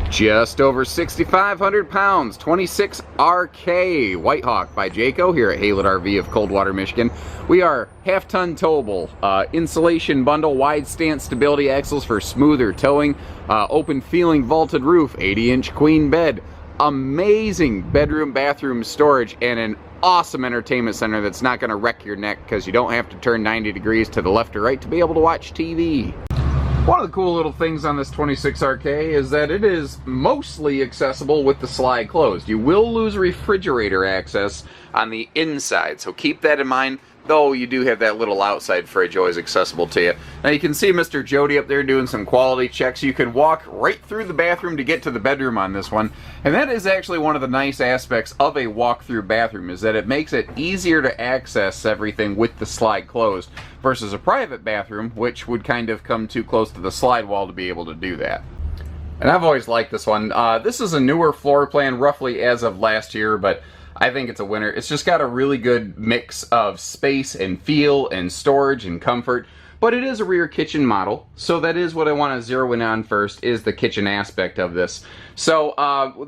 Just over 6,500 pounds, 26RK Whitehawk by Jayco here at Haylett RV of Coldwater, Michigan. We are half-ton towable, insulation bundle, wide stance stability axles for smoother towing, open feeling vaulted roof, 80-inch queen bed, amazing bedroom bathroom storage, and an awesome entertainment center that's not going to wreck your neck because you don't have to turn 90 degrees to the left or right to be able to watch TV. One of the cool little things on this 26RK is that it is mostly accessible with the slide closed. You will lose refrigerator access on the inside, so keep that in mind, though you do have that little outside fridge always accessible to you. Now you can see Mr. Jody up there doing some quality checks. You can walk right through the bathroom to get to the bedroom on this one, and that is actually one of the nice aspects of a walk-through bathroom, is that it makes it easier to access everything with the slide closed versus a private bathroom, which would kind of come too close to the slide wall to be able to do that. And I've always liked this one. This is a newer floor plan, roughly as of last year, but I think it's a winner. It's just got a really good mix of space and feel and storage and comfort, but it is a rear kitchen model, so that is what I want to zero in on first, is the kitchen aspect of this. So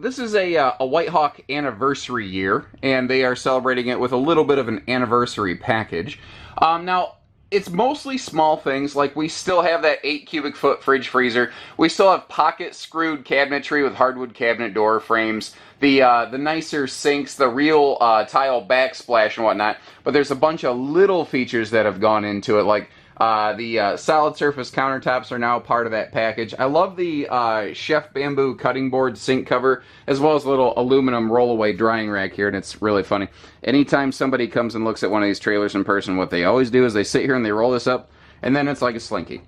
this is a Whitehawk anniversary year, and they are celebrating it with a little bit of an anniversary package. Now, it's mostly small things, like we still have that 8 cubic foot fridge freezer. We still have pocket screwed cabinetry with hardwood cabinet door frames. The nicer sinks, the real tile backsplash and whatnot. But there's a bunch of little features that have gone into it, like the solid surface countertops are now part of that package. I love the Chef Bamboo cutting board sink cover, as well as a little aluminum rollaway drying rack here, and it's really funny. Anytime somebody comes and looks at one of these trailers in person, what they always do is they sit here and they roll this up, and then it's like a slinky.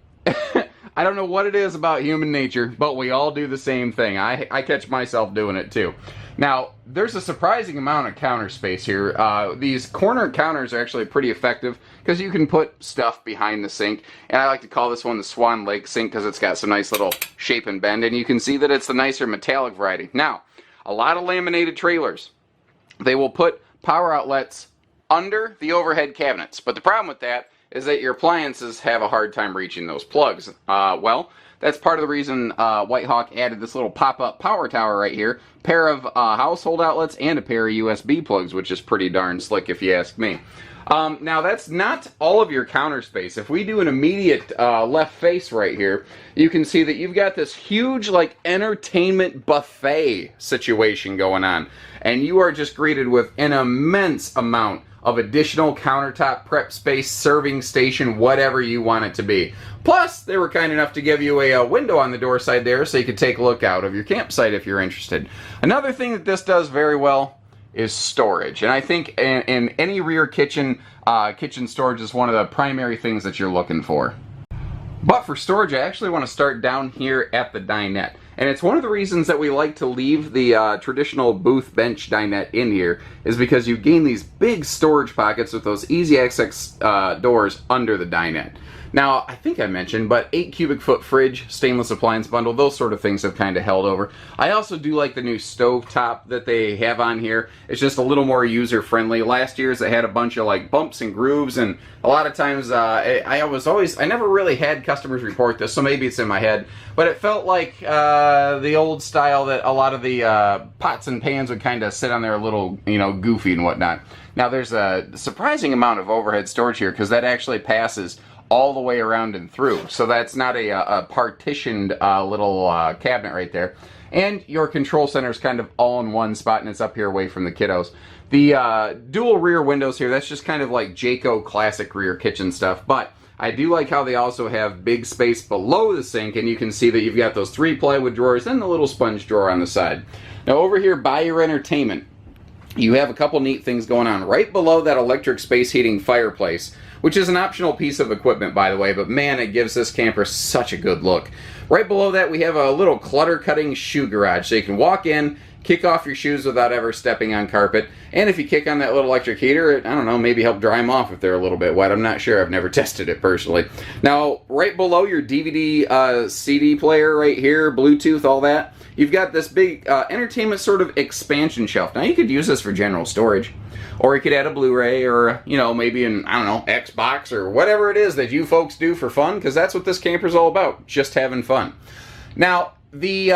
I don't know what it is about human nature, but we all do the same thing. I catch myself doing it too. Now, there's a surprising amount of counter space here. These corner counters are actually pretty effective because you can put stuff behind the sink. And I like to call this one the Swan Lake sink because it's got some nice little shape and bend. And you can see that it's the nicer metallic variety. Now, a lot of laminated trailers, they will put power outlets under the overhead cabinets. But the problem with that is that your appliances have a hard time reaching those plugs. Well, that's part of the reason Whitehawk added this little pop-up power tower right here. Pair of household outlets and a pair of USB plugs, which is pretty darn slick if you ask me. Now that's not all of your counter space. If we do an immediate left face right here, you can see that you've got this huge like entertainment buffet situation going on. And you are just greeted with an immense amount of additional countertop prep space, serving station, whatever you want it to be. Plus, they were kind enough to give you a window on the door side there so you could take a look out of your campsite if you're interested. Another thing that this does very well is storage. And I think in any rear kitchen, kitchen storage is one of the primary things that you're looking for. But for storage, I actually want to start down here at the dinette. And it's one of the reasons that we like to leave the traditional booth bench dinette in here, is because you gain these big storage pockets with those easy access doors under the dinette. Now, I think I mentioned, but 8 cubic foot fridge, stainless appliance bundle, those sort of things have kind of held over. I also do like the new stove top that they have on here. It's just a little more user friendly. Last year's it had a bunch of like bumps and grooves, and a lot of times I never really had customers report this, so maybe it's in my head, but it felt like the old style that a lot of the pots and pans would kind of sit on there a little, you know, goofy and whatnot. Now there's a surprising amount of overhead storage here because that actually passes all the way around and through. So that's not a partitioned little cabinet right there. And your control center is kind of all in one spot, and it's up here away from the kiddos. The dual rear windows here, that's just kind of like Jayco classic rear kitchen stuff. But I do like how they also have big space below the sink, and you can see that you've got those 3 plywood drawers and the little sponge drawer on the side. Now over here by your entertainment, you have a couple neat things going on. Right below that electric space heating fireplace, which is an optional piece of equipment, by the way, but man, it gives this camper such a good look. Right below that, we have a little clutter-cutting shoe garage, so you can walk in, kick off your shoes without ever stepping on carpet, and if you kick on that little electric heater, I don't know, maybe help dry them off if they're a little bit wet. I'm not sure. I've never tested it personally. Now, right below your DVD CD player right here, Bluetooth, all that, you've got this big entertainment sort of expansion shelf. Now, you could use this for general storage. Or you could add a Blu-ray or, you know, maybe an, I don't know, Xbox or whatever it is that you folks do for fun, because that's what this camper's all about, just having fun. Now, the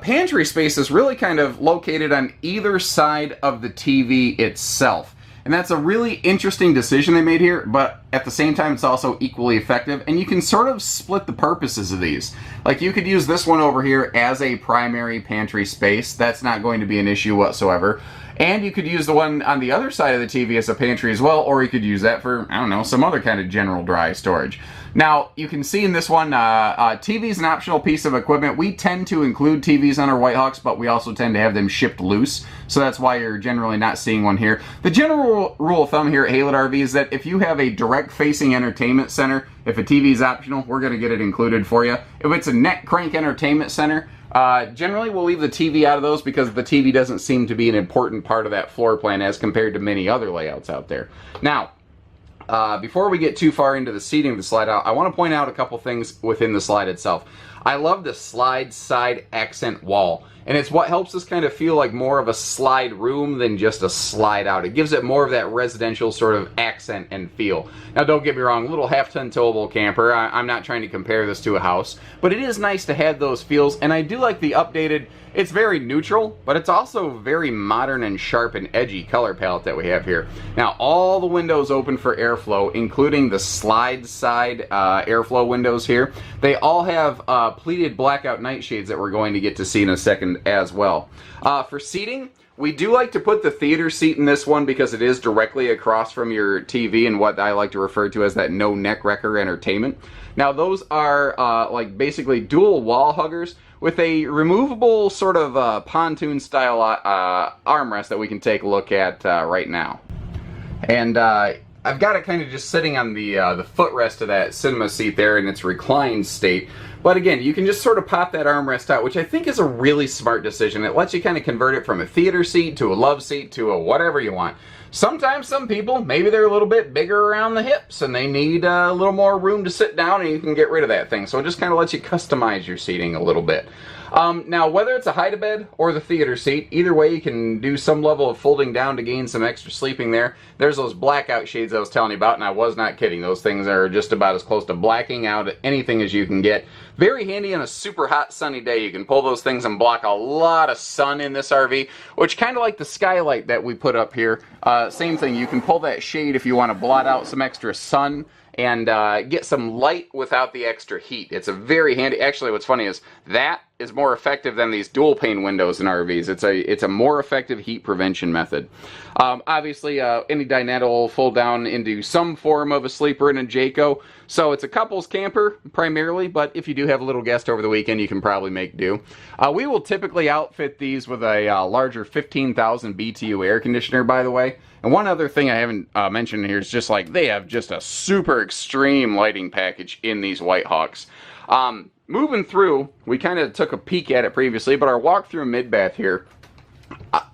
pantry space is really kind of located on either side of the TV itself. And that's a really interesting decision they made here, but at the same time, it's also equally effective. And you can sort of split the purposes of these. Like, you could use this one over here as a primary pantry space. That's not going to be an issue whatsoever. And you could use the one on the other side of the TV as a pantry as well, or you could use that for, I don't know, some other kind of general dry storage. Now, you can see in this one, TV is an optional piece of equipment. We tend to include TVs on our Whitehawks, but we also tend to have them shipped loose. So that's why you're generally not seeing one here. The general rule of thumb here at Haylett RV is that if you have a direct-facing entertainment center, if a TV is optional, we're going to get it included for you. If it's a neck crank entertainment center, generally we'll leave the TV out of those because the TV doesn't seem to be an important part of that floor plan as compared to many other layouts out there. Now, before we get too far into the seating of the slide out, I want to point out a couple things within the slide itself. I love the slide side accent wall, and it's what helps us kind of feel like more of a slide room than just a slide out. It gives it more of that residential sort of accent and feel. Now, don't get me wrong, little half-ton towable camper, I'm not trying to compare this to a house, but it is nice to have those feels, and I do like the updated, it's very neutral, but it's also very modern and sharp and edgy color palette that we have here. Now, all the windows open for airflow, including the slide side airflow windows here. They all have pleated blackout nightshades that we're going to get to see in a second as well. For seating, we do like to put the theater seat in this one because it is directly across from your TV and what I like to refer to as that no neck wrecker entertainment. Now, those are like basically dual wall huggers with a removable sort of pontoon style armrest that we can take a look at right now. And I've got it kind of just sitting on the footrest of that cinema seat there in its reclined state. But again, you can just sort of pop that armrest out, which I think is a really smart decision. It lets you kind of convert it from a theater seat to a love seat to a whatever you want. Sometimes some people, maybe they're a little bit bigger around the hips and they need a little more room to sit down, and you can get rid of that thing. So it just kind of lets you customize your seating a little bit. Now, whether it's a hide-a-bed or the theater seat, either way you can do some level of folding down to gain some extra sleeping there. There's those blackout shades I was telling you about, and I was not kidding. Those things are just about as close to blacking out anything as you can get. Very handy on a super hot sunny day. You can pull those things and block a lot of sun in this RV, which kind of like the skylight that we put up here. Same thing, you can pull that shade if you want to blot out some extra sun and get some light without the extra heat. It's a very handy, actually what's funny is that is more effective than these dual pane windows in RVs. It's a more effective heat prevention method. Obviously, any dinette will fold down into some form of a sleeper in a Jayco. So it's a couples camper primarily, but if you do have a little guest over the weekend, you can probably make do. We will typically outfit these with a larger 15,000 BTU air conditioner, by the way. And one other thing I haven't mentioned here is just like they have just a super extreme lighting package in these Whitehawks. Moving through, we kind of took a peek at it previously, but our walk-through mid-bath here,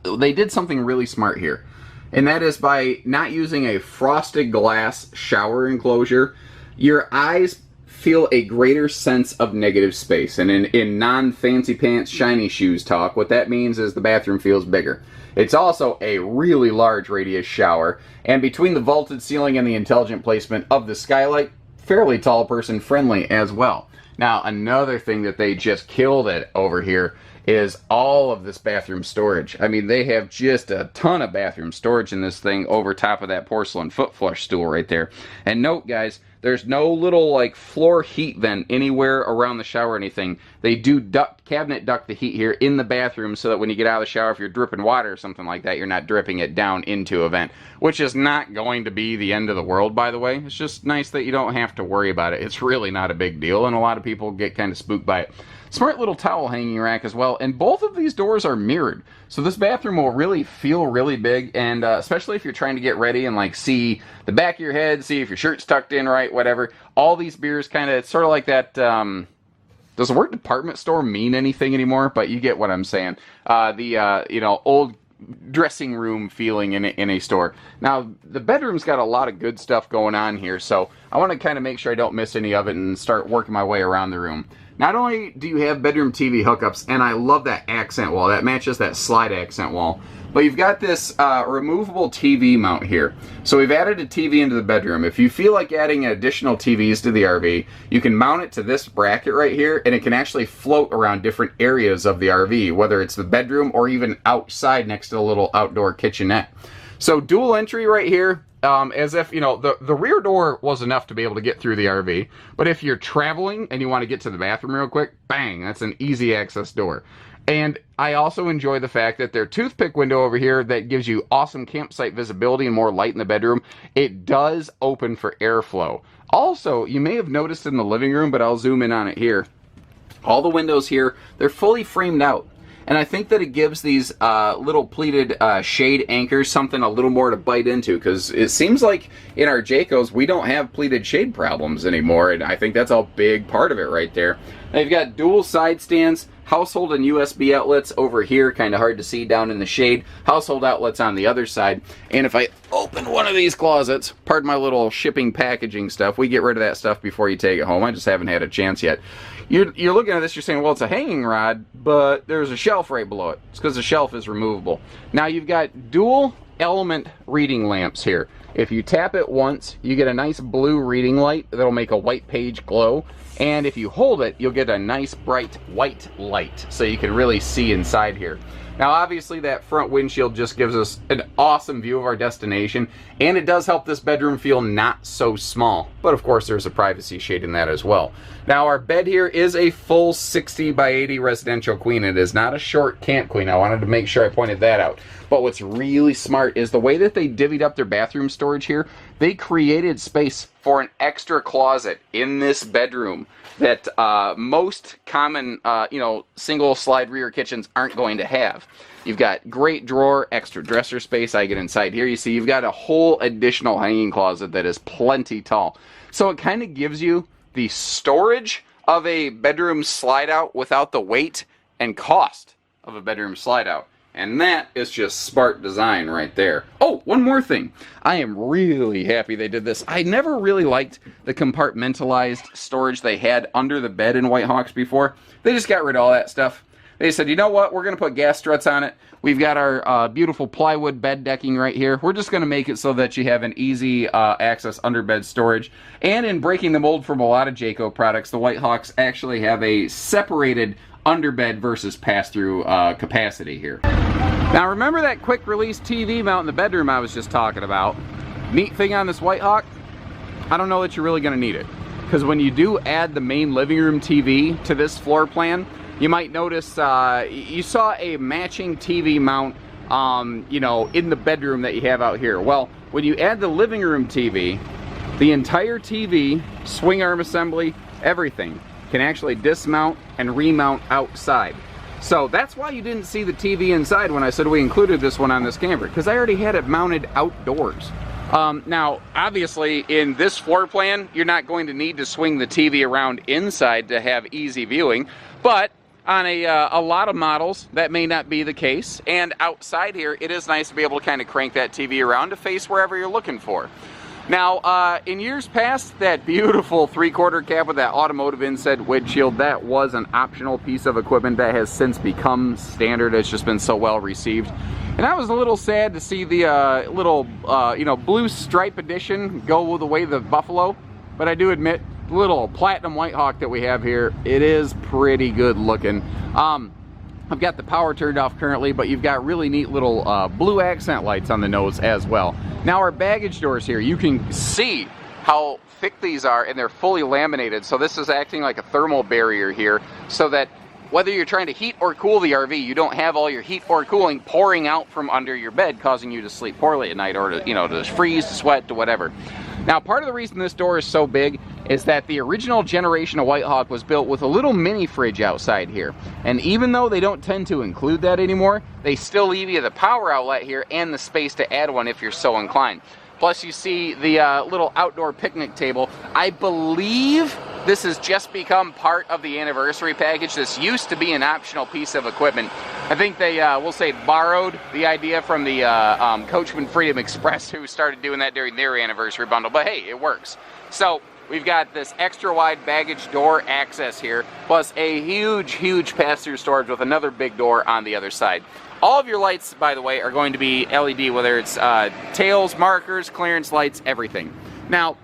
they did something really smart here. And that is by not using a frosted glass shower enclosure, your eyes feel a greater sense of negative space. And in non-fancy pants, shiny shoes talk, what that means is the bathroom feels bigger. It's also a really large radius shower, and between the vaulted ceiling and the intelligent placement of the skylight, fairly tall person friendly as well. Now, another thing that they just killed it over here is all of this bathroom storage. I mean, they have just a ton of bathroom storage in this thing over top of that porcelain foot flush stool right there. And note, guys, there's no little like floor heat vent anywhere around the shower or anything. They do cabinet duct the heat here in the bathroom so that when you get out of the shower, if you're dripping water or something like that, you're not dripping it down into a vent, which is not going to be the end of the world, by the way. It's just nice that you don't have to worry about it. It's really not a big deal, and a lot of people get kind of spooked by it. Smart little towel hanging rack as well, and both of these doors are mirrored, so this bathroom will really feel really big, and especially if you're trying to get ready and like see the back of your head, see if your shirt's tucked in right, whatever. All these mirrors kind of, it's sort of like that, does the word department store mean anything anymore? But you get what I'm saying. You know, old dressing room feeling in a store. Now, the bedroom's got a lot of good stuff going on here, so I want to kind of make sure I don't miss any of it and start working my way around the room. Not only do you have bedroom TV hookups, and I love that accent wall, that matches that slide accent wall, but you've got this removable TV mount here. So we've added a TV into the bedroom. If you feel like adding additional TVs to the RV, you can mount it to this bracket right here, and it can actually float around different areas of the RV, whether it's the bedroom or even outside next to the little outdoor kitchenette. So dual entry right here. As if, you know, the rear door was enough to be able to get through the RV. But if you're traveling and you want to get to the bathroom real quick, bang, that's an easy access door. And I also enjoy the fact that their toothpick window over here that gives you awesome campsite visibility and more light in the bedroom, it does open for airflow. Also, you may have noticed in the living room, but I'll zoom in on it here. All the windows here, they're fully framed out. And I think that it gives these little pleated shade anchors something a little more to bite into, because it seems like in our Jaycos we don't have pleated shade problems anymore, and I think that's a big part of it right there. Now you've got dual side stands, household and USB outlets over here, kind of hard to see down in the shade, household outlets on the other side. And if I open one of these closets, pardon my little shipping packaging stuff, we get rid of that stuff before you take it home. I just haven't had a chance yet. You're looking at this, you're saying, well, it's a hanging rod, but there's a shelf right below it. It's because the shelf is removable. Now you've got dual element reading lamps here. If you tap it once, you get a nice blue reading light that'll make a white page glow. And if you hold it, you'll get a nice bright white light, so you can really see inside here. Now obviously that front windshield just gives us an awesome view of our destination, and it does help this bedroom feel not so small. But of course there's a privacy shade in that as well. Now our bed here is a full 60 by 80 residential queen. It is not a short camp queen. I wanted to make sure I pointed that out. But what's really smart is the way that they divvied up their bathroom storage here. They created space for an extra closet in this bedroom that most common, single slide rear kitchens aren't going to have. You've got great drawer, extra dresser space. I get inside here, you see you've got a whole additional hanging closet that is plenty tall. So it kind of gives you the storage of a bedroom slide out without the weight and cost of a bedroom slide out. And that is just smart design right there. Oh, one more thing. I am really happy they did this. I never really liked the compartmentalized storage they had under the bed in Whitehawks before. They just got rid of all that stuff. They said, you know what, we're going to put gas struts on it. We've got our beautiful plywood bed decking right here. We're just going to make it so that you have an easy access underbed storage. And in breaking the mold from a lot of Jayco products, the Whitehawks actually have a separated underbed versus pass-through capacity here. Now remember that quick release TV mount in the bedroom I was just talking about? Neat thing on this Whitehawk, I don't know that you're really going to need it. Because when you do add the main living room TV to this floor plan, you might notice you saw a matching TV mount in the bedroom that you have out here. Well, when you add the living room TV, the entire TV, swing arm assembly, everything can actually dismount and remount outside. So that's why you didn't see the TV inside when I said we included this one on this camper, because I already had it mounted outdoors. Now, obviously, in this floor plan, you're not going to need to swing the TV around inside to have easy viewing, but on a lot of models, that may not be the case. And outside here, it is nice to be able to kind of crank that TV around to face wherever you're looking for. Now, in years past, that beautiful 3/4 cab with that automotive inset windshield, that was an optional piece of equipment that has since become standard. It's just been so well received. And I was a little sad to see the little, blue stripe edition go the way of the Buffalo. But I do admit, the little platinum Whitehawk that we have here, it is pretty good looking. I've got the power turned off currently, but you've got really neat little blue accent lights on the nose as well. Now our baggage doors here, you can see how thick these are, and they're fully laminated. So this is acting like a thermal barrier here, so that whether you're trying to heat or cool the RV, you don't have all your heat or cooling pouring out from under your bed, causing you to sleep poorly at night, or to freeze, to sweat, to whatever. Now, part of the reason this door is so big is that the original generation of Whitehawk was built with a little mini fridge outside here. And even though they don't tend to include that anymore, they still leave you the power outlet here and the space to add one if you're so inclined. Plus, you see the little outdoor picnic table. I believe this has just become part of the anniversary package. This used to be an optional piece of equipment. I think they, we'll say, borrowed the idea from the Coachman Freedom Express, who started doing that during their anniversary bundle. But hey, it works. So we've got this extra wide baggage door access here, plus a huge pass-through storage with another big door on the other side. All of your lights, by the way, are going to be LED, whether it's tails, markers, clearance lights, everything. Now,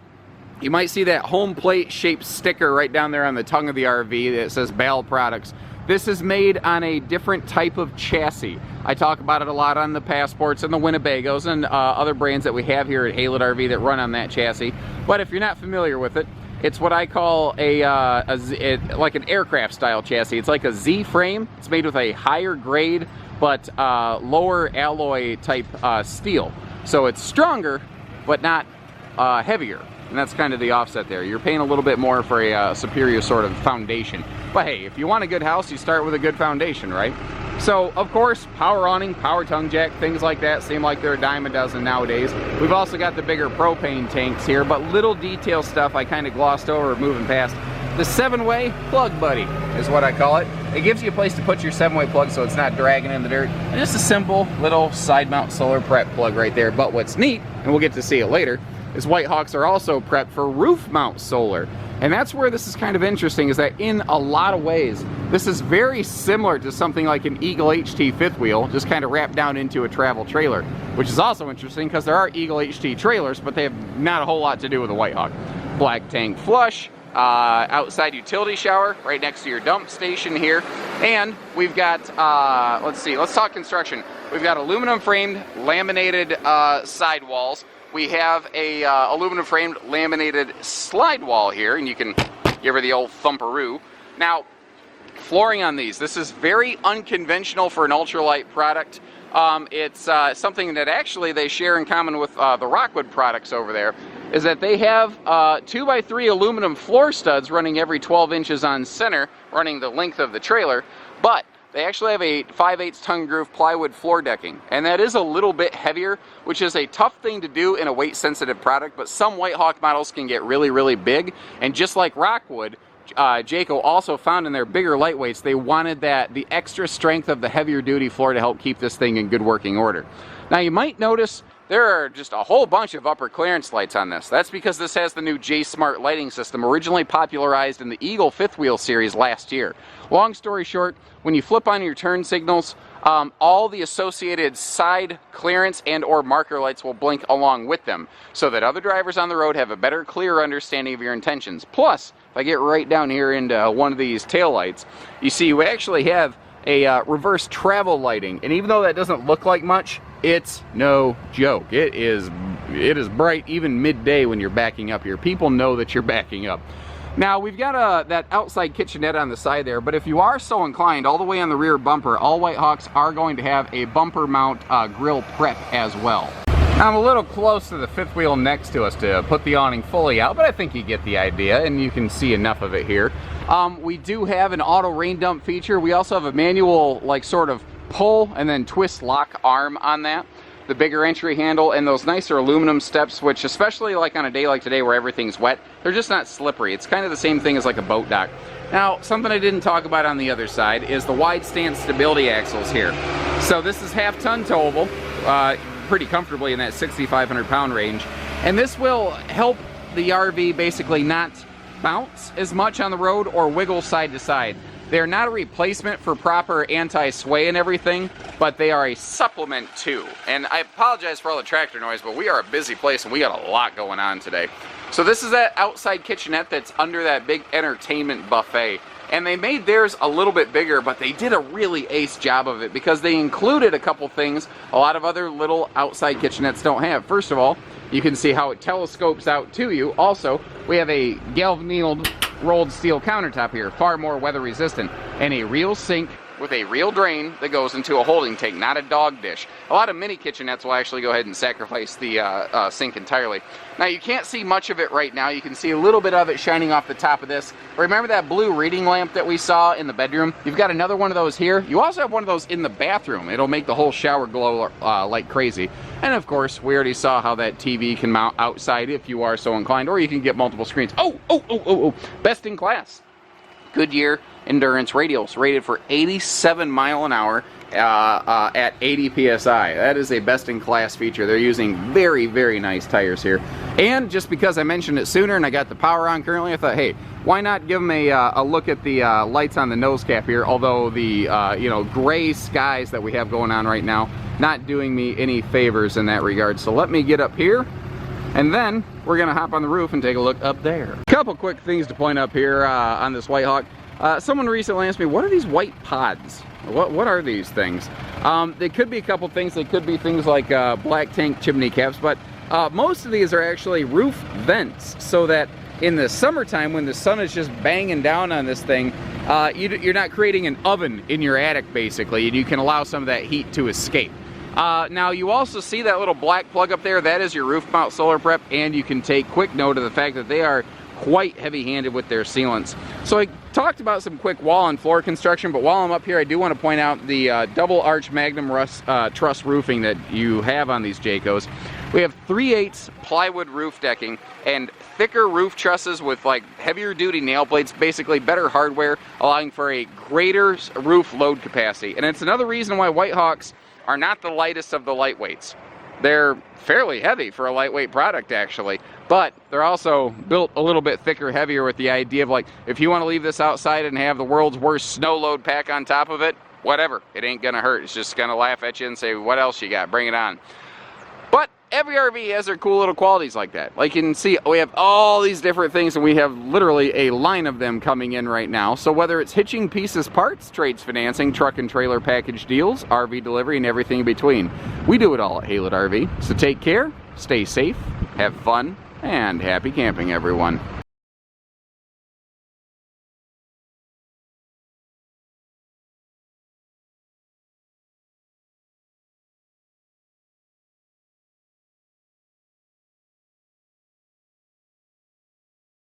you might see that home plate shaped sticker right down there on the tongue of the RV that says Ball Products. This is made on a different type of chassis. I talk about it a lot on the Passports and the Winnebagos and other brands that we have here at Haylett RV that run on that chassis. But if you're not familiar with it, it's what I call like an aircraft style chassis. It's like a Z frame. It's made with a higher grade but lower alloy type steel. So it's stronger but not heavier. And that's kind of the offset there. You're paying a little bit more for a superior sort of foundation. But hey, if you want a good house, you start with a good foundation, right? So, of course, power awning, power tongue jack, things like that seem like they're a dime a dozen nowadays. We've also got the bigger propane tanks here, but little detail stuff I kind of glossed over moving past. The 7-way plug buddy is what I call it. It gives you a place to put your 7-way plug so it's not dragging in the dirt. And just a simple little side mount solar prep plug right there. But what's neat, and we'll get to see it later, is Whitehawks are also prepped for roof mount solar. And that's where this is kind of interesting, is that in a lot of ways, this is very similar to something like an Eagle HT fifth wheel, just kind of wrapped down into a travel trailer, which is also interesting because there are Eagle HT trailers, but they have not a whole lot to do with a Whitehawk. Black tank flush, outside utility shower right next to your dump station here. And we've got, let's talk construction. We've got aluminum framed laminated sidewalls. We have a aluminum framed laminated slide wall here, and you can give her the old thumperoo. Now, flooring on these, this is very unconventional for an ultralight product. It's something that actually they share in common with the Rockwood products over there, is that they have 2x3 aluminum floor studs running every 12 inches on center, running the length of the trailer, but they actually have a 5/8 tongue groove plywood floor decking, and that is a little bit heavier, which is a tough thing to do in a weight-sensitive product, but some Whitehawk models can get really big, and just like Rockwood, Jayco also found in their bigger lightweights, they wanted the extra strength of the heavier duty floor to help keep this thing in good working order. Now you might notice there are just a whole bunch of upper clearance lights on this. That's because this has the new J-Smart lighting system, originally popularized in the Eagle fifth wheel series last year. Long story short, when you flip on your turn signals, all the associated side clearance and or marker lights will blink along with them, so that other drivers on the road have a better, clearer understanding of your intentions. Plus, if I get right down here into one of these tail lights, you see we actually have a reverse travel lighting, and even though that doesn't look like much, it's no joke. It is bright even midday when you're backing up here. People know that you're backing up. Now we've got that outside kitchenette on the side there, but if you are so inclined, all the way on the rear bumper, all Whitehawks are going to have a bumper mount grill prep as well. Now, I'm a little close to the fifth wheel next to us to put the awning fully out, but I think you get the idea, and you can see enough of it here. We do have an auto rain dump feature. We also have a manual, like, sort of pull and then twist lock arm on that. The bigger entry handle and those nicer aluminum steps, which especially like on a day like today where everything's wet, they're just not slippery. It's kind of the same thing as like a boat dock. Now, something I didn't talk about on the other side is the wide stance stability axles here. So this is half-ton towable, pretty comfortably in that 6,500 pound range. And this will help the RV basically not bounce as much on the road or wiggle side to side. They're not a replacement for proper anti-sway and everything, but they are a supplement too. And I apologize for all the tractor noise, but we are a busy place and we got a lot going on today. So this is that outside kitchenette that's under that big entertainment buffet. And they made theirs a little bit bigger, but they did a really ace job of it because they included a couple things a lot of other little outside kitchenettes don't have. First of all, you can see how it telescopes out to you. Also, we have a galvanized rolled steel countertop here, far more weather resistant, and a real sink with a real drain that goes into a holding tank, not a dog dish. A lot of mini kitchenettes will actually go ahead and sacrifice the sink entirely. Now you can't see much of it right now. You can see a little bit of it shining off the top of this. Remember that blue reading lamp that we saw in the bedroom? You've got another one of those here. You also have one of those in the bathroom. It'll make the whole shower glow like crazy. And of course, we already saw how that TV can mount outside if you are so inclined, or you can get multiple screens. Oh, best in class. Goodyear endurance radials, rated for 87 mile an hour at 80 psi. That is a best-in-class feature. They're using very, very nice tires here. And just because I mentioned it sooner and I got the power on currently, I thought, hey, why not give them a look at the lights on the nose cap here, although the you know, gray skies that we have going on right now, not doing me any favors in that regard. So let me get up here, and then we're gonna hop on the roof and take a look up there. Couple quick things to point up here on this Whitehawk. Someone recently asked me, what are these white pods? What are these things? They could be a couple things. They could be things like black tank chimney caps, but most of these are actually roof vents, so that in the summertime when the sun is just banging down on this thing, you're not creating an oven in your attic basically, and you can allow some of that heat to escape. Now you also see that little black plug up there, that is your roof mount solar prep, and you can take quick note of the fact that they are quite heavy-handed with their sealants. So I talked about some quick wall and floor construction, but while I'm up here I do want to point out the double arch Magnum truss roofing that you have on these Jaycos. We have 3/8 plywood roof decking and thicker roof trusses with like heavier duty nail plates, basically better hardware, allowing for a greater roof load capacity. And it's another reason why Whitehawks are not the lightest of the lightweights. They're fairly heavy for a lightweight product actually, but they're also built a little bit thicker, heavier, with the idea of like, if you want to leave this outside and have the world's worst snow load pack on top of it, whatever, it ain't gonna hurt. It's just gonna laugh at you and say, what else you got, bring it on. But every RV has their cool little qualities like that. Like you can see, we have all these different things, and we have literally a line of them coming in right now. So whether it's hitching pieces, parts, trades financing, truck and trailer package deals, RV delivery, and everything in between, we do it all at Haylett RV. So take care, stay safe, have fun, and happy camping, everyone.